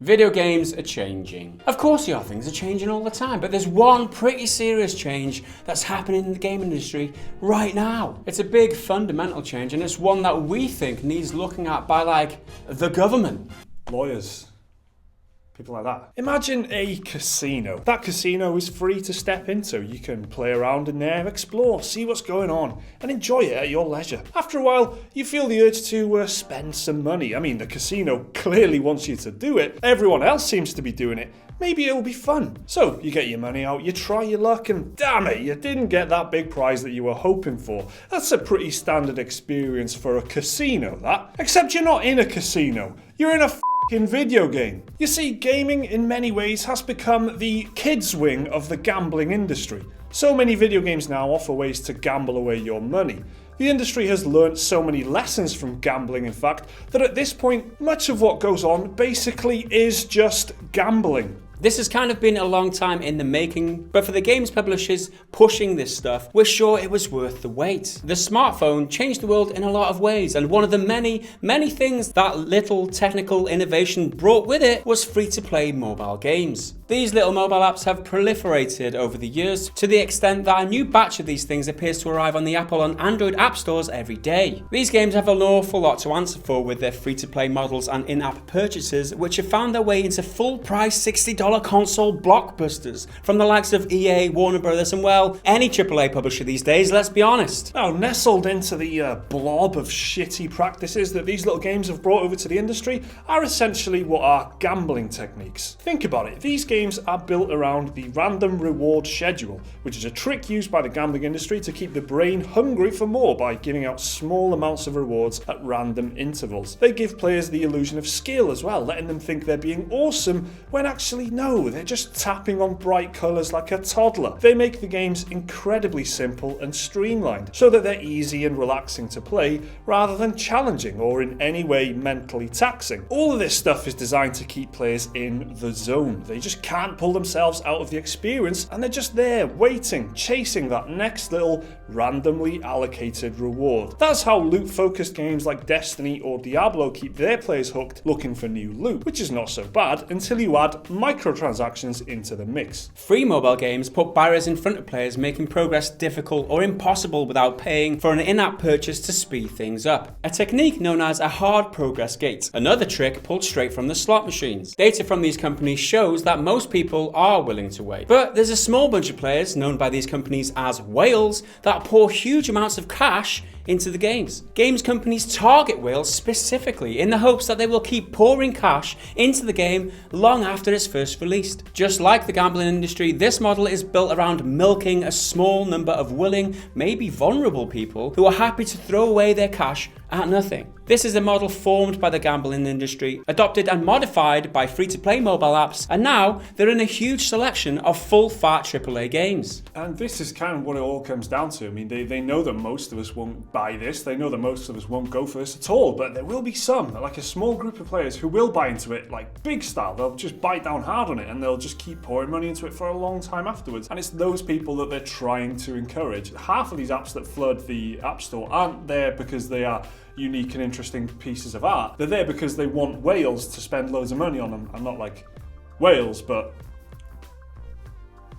Video games are changing. Of course they are, things are changing all the time, but there's one pretty serious change that's happening in the game industry right now. It's a big fundamental change, and it's one that we think needs looking at by the government. Lawyers. People like that. Imagine a casino. That casino is free to step into. You can play around in there, explore, see what's going on, and enjoy it at your leisure. After a while, you feel the urge to spend some money. I mean, the casino clearly wants you to do it. Everyone else seems to be doing it. Maybe it'll be fun. So you get your money out, you try your luck, and damn it, you didn't get that big prize that you were hoping for. That's a pretty standard experience for a casino, that. Except you're not in a casino. You're in a in video game. You see, gaming in many ways has become the kids' wing of the gambling industry. So many video games now offer ways to gamble away your money. The industry has learnt so many lessons from gambling, in fact, that at this point, much of what goes on basically is just gambling. This has kind of been a long time in the making, but for the games publishers pushing this stuff, we're sure it was worth the wait. The smartphone changed the world in a lot of ways, and one of the many things that little technical innovation brought with it was free-to-play mobile games. These little mobile apps have proliferated over the years to the extent that a new batch of these things appears to arrive on the Apple and Android app stores every day. These games have an awful lot to answer for with their free-to-play models and in-app purchases, which have found their way into full-price $60 console blockbusters from the likes of EA, Warner Brothers, and well, any AAA publisher these days, let's be honest. Now, nestled into the blob of shitty practices that these little games have brought over to the industry are essentially what are gambling techniques. Think about it, these games are built around the random reward schedule, which is a trick used by the gambling industry to keep the brain hungry for more by giving out small amounts of rewards at random intervals. They give players the illusion of skill as well, letting them think they're being awesome when actually no, they're just tapping on bright colours like a toddler. They make the games incredibly simple and streamlined so that they're easy and relaxing to play rather than challenging or in any way mentally taxing. All of this stuff is designed to keep players in the zone. They just can't pull themselves out of the experience, and they're just there waiting, chasing that next little randomly allocated reward. That's how loot-focused games like Destiny or Diablo keep their players hooked, looking for new loot, which is not so bad until you add microtransactions into the mix. Free mobile games put barriers in front of players, making progress difficult or impossible without paying for an in-app purchase to speed things up. A technique known as a hard progress gate. Another trick pulled straight from the slot machines. Data from these companies shows that most people are willing to wait. But there's a small bunch of players, known by these companies as whales, that pour huge amounts of cash into the games. Games companies target whales specifically in the hopes that they will keep pouring cash into the game long after it's first released. Just like the gambling industry, this model is built around milking a small number of willing, maybe vulnerable people who are happy to throw away their cash at nothing. This is a model formed by the gambling industry, adopted and modified by free-to-play mobile apps, and now they're in a huge selection of full-fat AAA games. And this is kind of what it all comes down to. I mean, they know that most of us won't buy this, they know that most of us won't go for this at all, but there will be some, like a small group of players who will buy into it, like big style. They'll just bite down hard on it, and they'll just keep pouring money into it for a long time afterwards. And it's those people that they're trying to encourage. Half of these apps that flood the App Store aren't there because they are unique and interesting pieces of art. They're there because they want whales to spend loads of money on them. And not like whales, but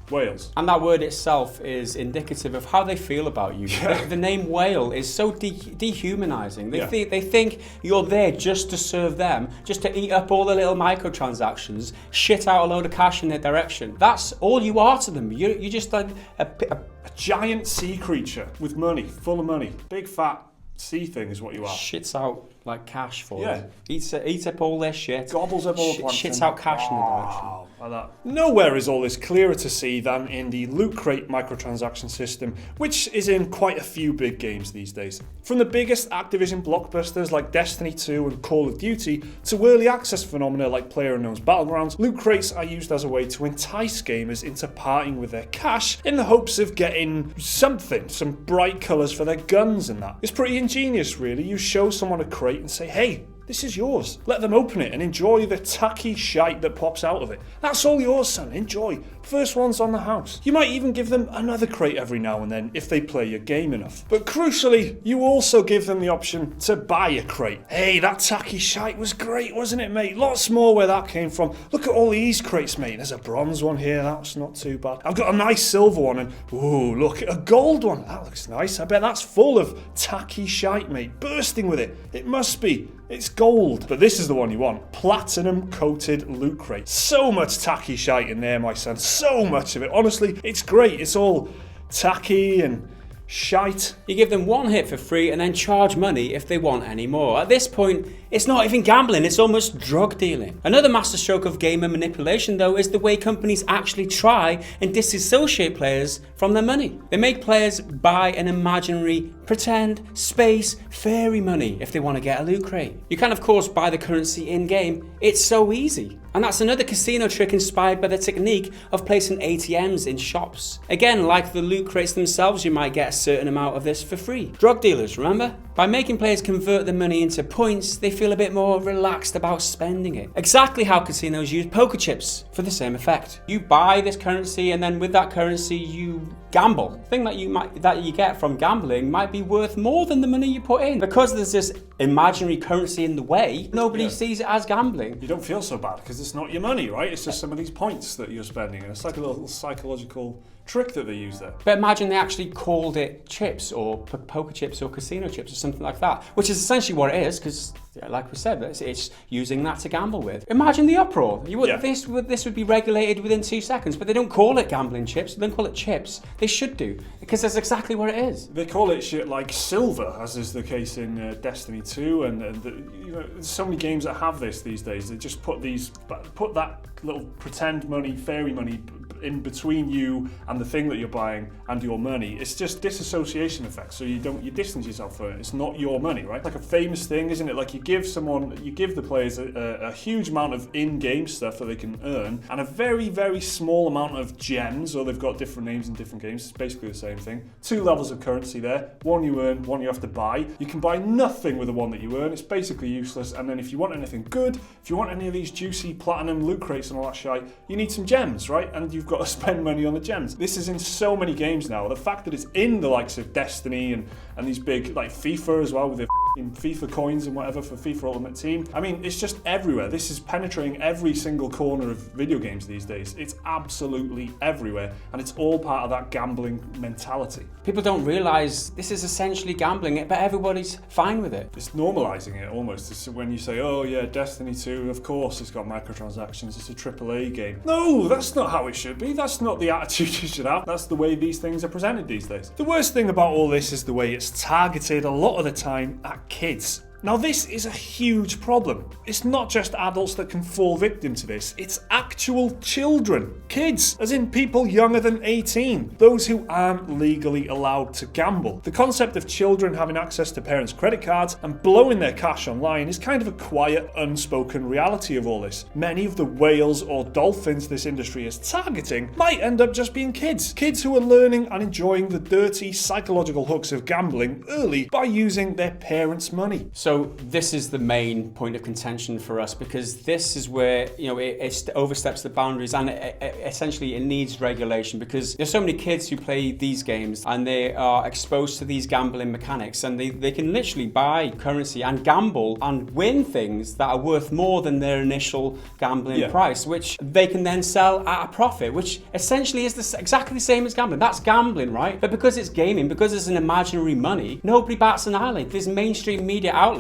whales. And that word itself is indicative of how they feel about you. Yeah. The name whale is so dehumanizing. They think you're there just to serve them, just to eat up all the little microtransactions, shit out a load of cash in their direction. That's all you are to them. You're just like a giant sea creature with money, full of money. Big fat sea thing is what you are. Shits out like cash for yeah. them. Eats up all their shit. Gobbles up all shits out cash in the direction. Like that. Nowhere is all this clearer to see than in the Loot Crate microtransaction system, which is in quite a few big games these days. From the biggest Activision blockbusters like Destiny 2 and Call of Duty to early access phenomena like PlayerUnknown's Battlegrounds, Loot Crates are used as a way to entice gamers into parting with their cash in the hopes of getting something, some bright colours for their guns and that. It's pretty ingenious really. You show someone a crate and say, hey, this is yours. Let them open it and enjoy the tacky shite that pops out of it. That's all yours, son. Enjoy. First ones on the house. You might even give them another crate every now and then if they play your game enough. But crucially, you also give them the option to buy a crate. Hey, that tacky shite was great, wasn't it, mate? Lots more where that came from. Look at all these crates, mate. There's a bronze one here, that's not too bad. I've got a nice silver one, and ooh, look, a gold one. That looks nice. I bet that's full of tacky shite, mate. Bursting with it. It must be. It's gold. But this is the one you want. Platinum coated loot crate. So much tacky shite in there, my son. So much of it. Honestly, it's great. It's all tacky and shite. You give them one hit for free and then charge money if they want any more. At this point, it's not even gambling, it's almost drug dealing. Another masterstroke of gamer manipulation, though, is the way companies actually try and disassociate players from their money. They make players buy an imaginary, pretend, space, fairy money if they want to get a loot crate. You can, of course, buy the currency in-game. It's so easy. And that's another casino trick inspired by the technique of placing ATMs in shops. Again, like the loot crates themselves, you might get a certain amount of this for free. Drug dealers, remember? By making players convert the money into points, they feel a bit more relaxed about spending it. Exactly how casinos use poker chips for the same effect. You buy this currency and then with that currency you gamble. The thing that you get from gambling might be worth more than the money you put in. Because there's this imaginary currency in the way, nobody sees it as gambling. You don't feel so bad because it's not your money, right? It's just some of these points that you're spending, and it's like a little psychological trick that they use there. But imagine they actually called it chips or poker chips or casino chips or something like that, which is essentially what it is, because like we said, it's using that to gamble with. Imagine the uproar. This would be regulated within 2 seconds, but they don't call it gambling chips, they don't call it chips. They should do, because that's exactly what it is. They call it shit like silver, as is the case in Destiny 2, and there's so many games that have this these days. They just put that little pretend money, fairy money, in between you and the thing that you're buying and your money. It's just disassociation effect, so you distance yourself from it. It's not your money, right? Like a famous thing, isn't it? Like you give the players a huge amount of in-game stuff that they can earn and a very, very small amount of gems, or they've got different names in different games. It's basically the same thing. 2 levels of currency there. One you earn, one you have to buy. You can buy nothing with the one that you earn. It's basically useless. And then if you want anything good, if you want any of these juicy platinum loot crates and all that shite, you need some gems, right? And you've got to spend money on the gems. This is in so many games now. The fact that it's in the likes of Destiny and these big, like FIFA as well, with the FIFA coins and whatever for FIFA Ultimate Team. I mean, it's just everywhere. This is penetrating every single corner of video games these days. It's absolutely everywhere, and it's all part of that gambling mentality. People don't realise this is essentially gambling, but everybody's fine with it. It's normalising it almost. It's when you say, oh yeah, Destiny 2, of course it's got microtransactions, it's a AAA game. No, that's not how it should be. That's not the attitude you should have. That's the way these things are presented these days. The worst thing about all this is the way it's targeted a lot of the time at kids. Now this is a huge problem. It's not just adults that can fall victim to this, it's actual children. Kids, as in people younger than 18. Those who aren't legally allowed to gamble. The concept of children having access to parents' credit cards and blowing their cash online is kind of a quiet, unspoken reality of all this. Many of the whales or dolphins this industry is targeting might end up just being kids. Kids who are learning and enjoying the dirty psychological hooks of gambling early by using their parents' money. So this is the main point of contention for us, because this is where it oversteps the boundaries, and essentially it needs regulation, because there's so many kids who play these games and they are exposed to these gambling mechanics, and they can literally buy currency and gamble and win things that are worth more than their initial gambling price, which they can then sell at a profit, which essentially is exactly the same as gambling. That's gambling, right? But because it's gaming, because it's an imaginary money, nobody bats an eyelid. There's mainstream media outlets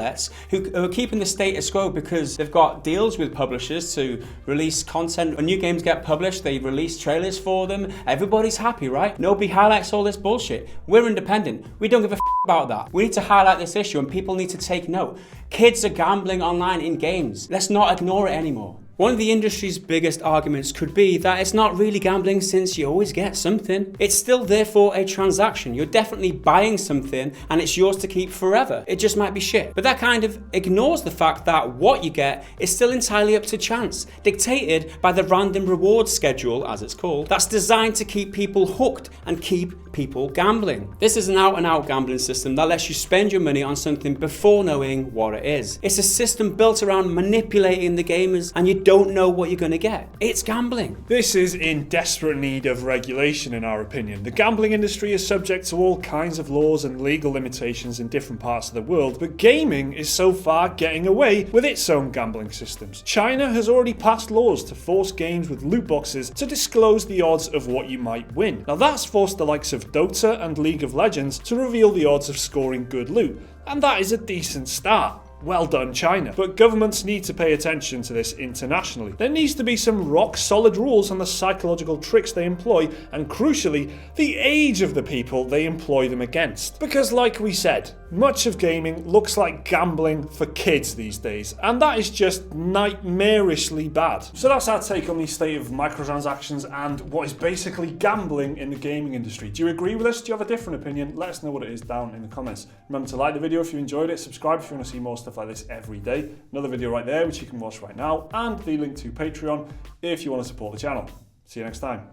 who are keeping the status quo because they've got deals with publishers to release content. When new games get published, they release trailers for them. Everybody's happy, right? Nobody highlights all this bullshit. We're independent. We don't give a about that. We need to highlight this issue, and people need to take note. Kids are gambling online in games. Let's not ignore it anymore. One of the industry's biggest arguments could be that it's not really gambling, since you always get something. It's still therefore a transaction. You're definitely buying something and it's yours to keep forever. It just might be shit. But that kind of ignores the fact that what you get is still entirely up to chance, dictated by the random reward schedule, as it's called, that's designed to keep people hooked and keep people gambling. This is an out-and-out gambling system that lets you spend your money on something before knowing what it is. It's a system built around manipulating the gamers, and you don't know what you're going to get. It's gambling. This is in desperate need of regulation, in our opinion. The gambling industry is subject to all kinds of laws and legal limitations in different parts of the world, but gaming is so far getting away with its own gambling systems. China has already passed laws to force games with loot boxes to disclose the odds of what you might win. Now that's forced the likes of Dota and League of Legends to reveal the odds of scoring good loot, and that is a decent start. Well done, China. But governments need to pay attention to this internationally. There needs to be some rock-solid rules on the psychological tricks they employ, and crucially, the age of the people they employ them against. Because like we said, much of gaming looks like gambling for kids these days, and that is just nightmarishly bad. So that's our take on the state of microtransactions and what is basically gambling in the gaming industry. Do you agree with us? Do you have a different opinion? Let us know what it is down in the comments. Remember to like the video if you enjoyed it, subscribe if you want to see more stuff like this every day. Another video right there which you can watch right now, and the link to Patreon if you want to support the channel. See you next time.